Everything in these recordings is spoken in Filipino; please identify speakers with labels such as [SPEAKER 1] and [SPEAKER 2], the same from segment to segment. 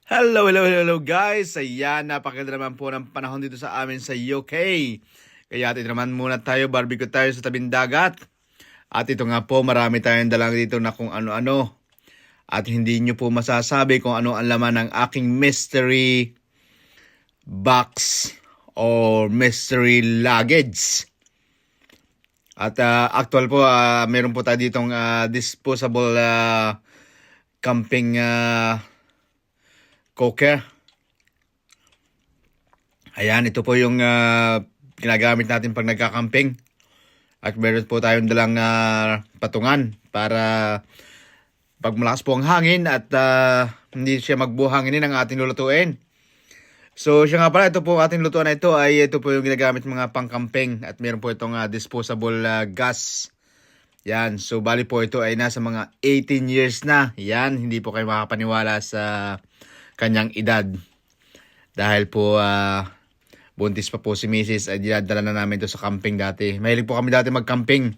[SPEAKER 1] Hello guys! Ayan, napakaganda naman po ng panahon dito sa amin sa UK. Kaya ito naman muna tayo, barbecue tayo sa tabing dagat. At ito nga po, marami tayong dalang dito na kung ano-ano. At hindi nyo po masasabi kung ano ang laman ng aking mystery box or mystery luggage. At actual po, meron po tayo ditong disposable camping cooker. Ayan, ito po yung ginagamit natin pag nagkakamping. At meron po tayong dalang patungan para pag malakas po ang hangin at hindi siya magbuhanginin ang ating lulutuin. So siya nga pala, ito po ating lutuan na ito ay ito po yung ginagamit mga pangkamping at meron po itong disposable gas. Yan, so bali po ito ay nasa mga 18 years na. Yan, hindi po kayo makapaniwala sa kanyang edad. Dahil po buntis pa po si Mrs. ay dinadala na namin ito sa camping dati. Mahilig po kami dati mag-camping.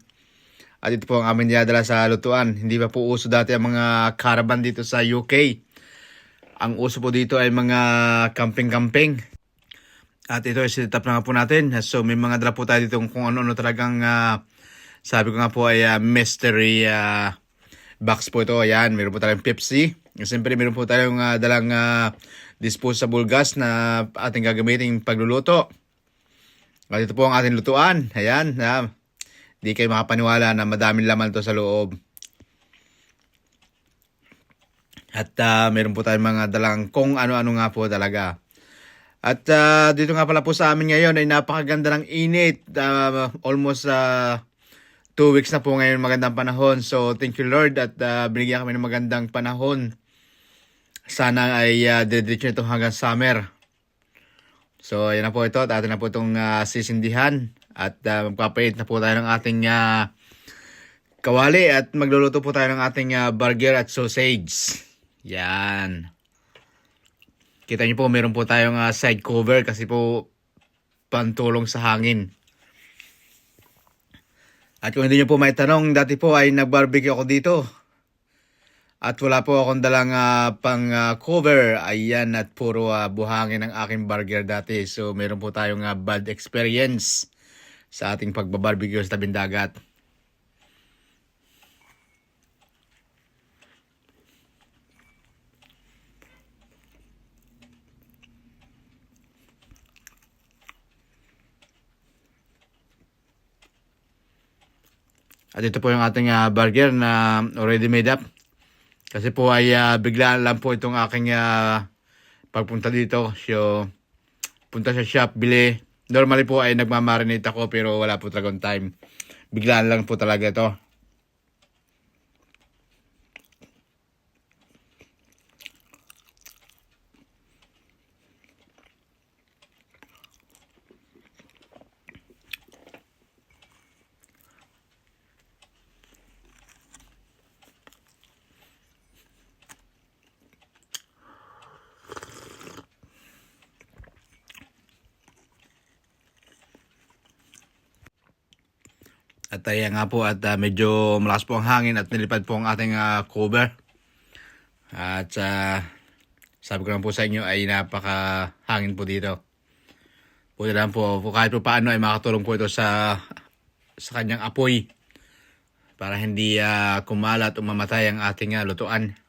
[SPEAKER 1] At ito po ang amin dinadala sa lutuan. Hindi pa po uso dati ang mga caravan dito sa UK. Ang uso po dito ay mga camping-camping. At ito ay sinitap na nga po natin. So may mga dala po tayo dito kung ano-ano talagang sabi ko nga po ay mystery box po ito. Ayan, meron po tayong Pepsi. Siyempre meron po tayong dalang disposable gas na ating gagamitin pagluluto. At ito po ang ating lutuan. Ayan, di kayo makapaniwala na madaming laman to sa loob. At meron po tayong mga dalang kung ano-ano nga po talaga. At dito nga pala po sa amin ngayon ay napakaganda ng init. Almost 2 weeks na po ngayon magandang panahon. So thank you Lord at binigyan kami ng magandang panahon. Sana ay dediretso nito hanggang summer. So ayan na po ito. Atin na po itong sisindihan. At magpapait na po tayo ng ating kawali. At magluluto po tayo ng ating burger at sausage. Yan. Kita nyo po meron po tayong side cover kasi po pantulong sa hangin. At kung hindi nyo po may tanong, dati po ay nag-barbecue ako dito. At wala po akong dalang pang cover. Ayan, at puro buhangin ang aking burger dati. So meron po tayong bad experience sa ating pagbabarbecue sa tabing dagat. At ito po yung ating burger na already made up. Kasi po ay biglaan lang po itong aking pagpunta dito. So, punta sa shop, bili. Normally po ay nagmamarinate ako pero wala po talagang time. Biglaan lang po talaga ito. At ayan nga po at medyo malakas po ang hangin at nilipad po ang ating cover. At sabi ko lang po sa inyo ay napakahangin po dito. Buti lang po kahit po paano ay makatulong po ito sa kanyang apoy. Para hindi kumalat o mamatay ang ating lutuan.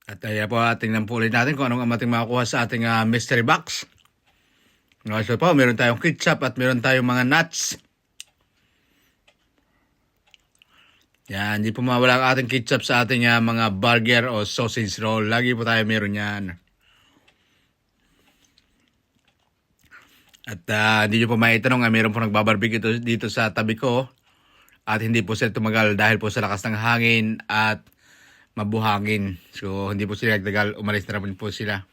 [SPEAKER 1] At ayan po, tingnan po ulit natin kung anong ating makakuha sa ating mystery box. So po, meron tayong ketchup at meron tayong mga nuts. Yan, hindi po mawala ang ating ketchup sa ating mga burger o sausage roll. Lagi po tayo meron yan. At hindi nyo po maitanong, meron po nagbabarbecue dito sa tabi ko. At hindi po sila tumagal dahil po sa lakas ng hangin at mabuhangin. So, hindi po sila nagtagal. Umalis na rin po sila.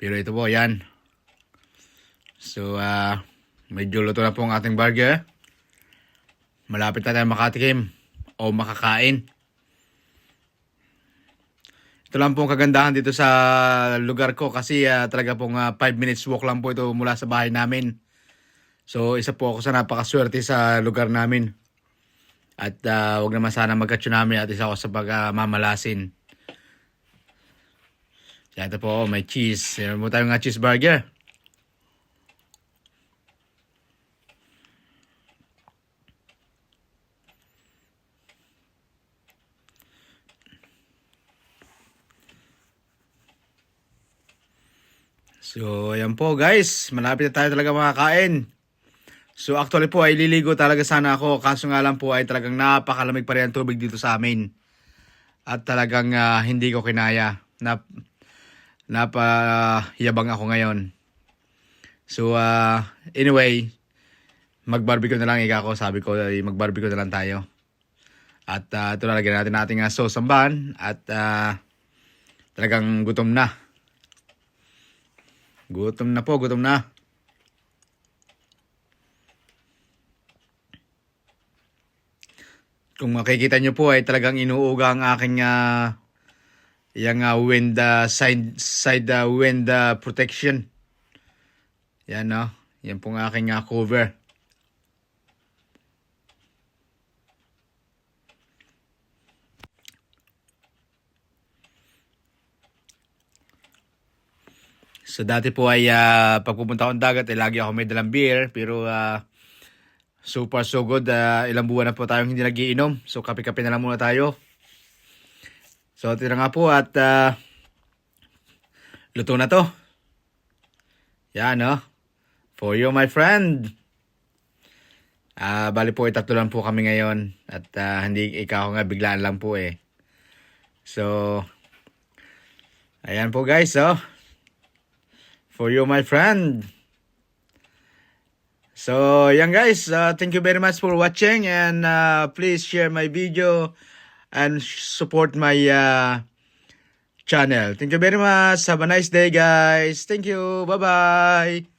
[SPEAKER 1] Pero ito po, yan. So, medyo luto na po ang ating burger. Malapit na tayo makatikim o makakain. Ito lang po ang kagandahan dito sa lugar ko kasi talaga pong 5 minutes walk lang po ito mula sa bahay namin. So isa po ako sa napakaswerte sa lugar namin. At wag naman sana magka-tsunami at isa ako sa pagmamalasin. Kaya ito po, may cheese. Meron mo tayong cheeseburger. So, ayan po guys. Malapit na tayo talaga makakain. So, actually po ay liligo talaga sana ako. Kaso nga lang po ay talagang napakalamig pa rin ang tubig dito sa amin. At talagang hindi ko kinaya. Napayabang ako ngayon. So, anyway, mag-barbecue na lang ko. Sabi ko, mag-barbecue na lang tayo. At ito lalagyan natin ating sauce samban. At talagang gutom na. Gutom na po, gutom na. Kung makikita nyo po ay talagang inuuga ang aking wind side wind protection. Yan no. Yan pong aking cover. So dati po ay pagpupunta akong dagat ay lagi ako may dalang beer pero so far so good. Ilang buwan na po tayong hindi nagiinom. So kape-kape na lang muna tayo. So tira nga po at luto na to. Yan no. For you my friend. Bali po 3 lang po kami ngayon. At hindi ikaw nga biglaan lang po eh. So ayan po guys oh. For you my friend. So, yan guys, thank you very much for watching and please share my video and support my channel. Thank you very much. Have a nice day guys. Thank you. Bye-bye.